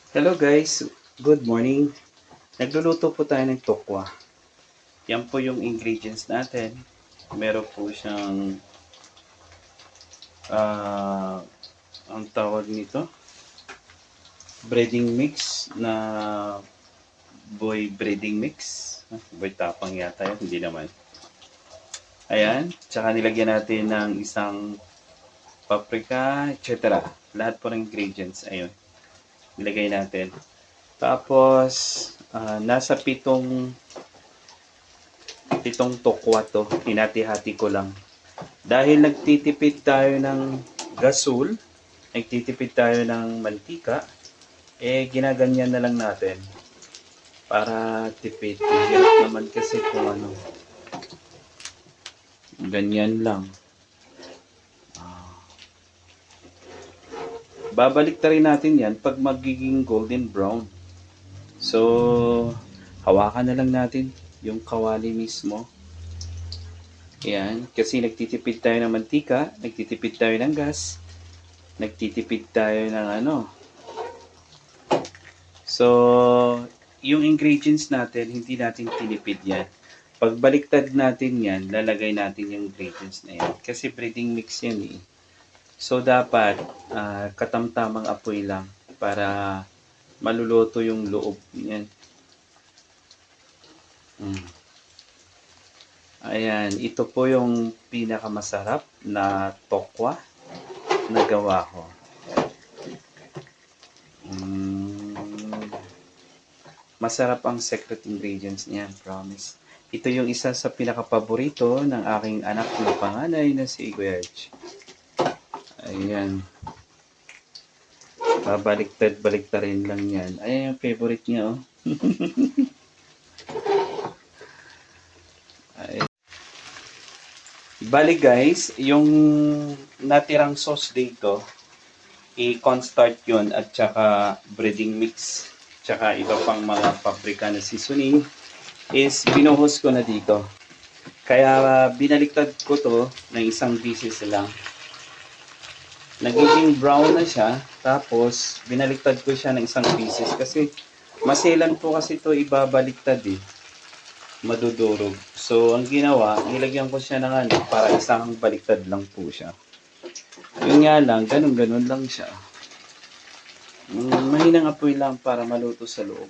Hello guys, good morning. Nagluluto po tayo ng tokwa. Yan po yung ingredients natin. Meron po siyang, ang tawag nito, breading mix na boy breading mix. Boy tapang yata yun, hindi naman. Ayan, tsaka nilagyan natin ng isang paprika, etc. Lahat po ng ingredients, ayun, nilagay natin. Tapos, nasa pitong tokwa to, hinati-hati ko lang. Dahil nagtitipid tayo ng gasol, nagtitipid tayo ng mantika, ginaganyan na lang natin para tipid. Hirap naman kasi kung ano, ganyan lang. Babalik ta rin natin yan pag magiging golden brown. So, hawakan na lang natin yung kawali mismo. Yan, kasi nagtitipid tayo ng mantika, nagtitipid tayo ng gas, nagtitipid tayo ng ano. So, yung ingredients natin, hindi natin tinipid yan. Pag baliktad natin yan, lalagay natin yung ingredients na yan. Kasi breading mix yan eh. So, dapat katamtamang apoy lang para maluluto yung loob yan. Ayan, ito po yung pinakamasarap na tokwa na gawa ko. Masarap ang secret ingredients niyan, promise. Ito yung isa sa pinakapaborito ng aking anak na panganay na si Iguerch. Ayan. Babaliktad-baliktarin lang yan. Ayan yung favorite niya, oh. Bali guys, yung natirang sauce dito, i-cornstarch yun at saka breading mix, tsaka iba pang mga paprika na seasoning is binuhos ko na dito. Kaya binaliktad ko to ng isang bisis lang. Nagiging brown na siya, tapos binaliktad ko siya ng isang bisis kasi maselan po kasi to ibabaliktad eh. Madudurog. So, ang ginawa, nilagyan ko siya ng ano, para isang baliktad lang po siya. Yun nga lang, ganun-ganun lang siya. Mahinang apoy lang para maluto sa loob.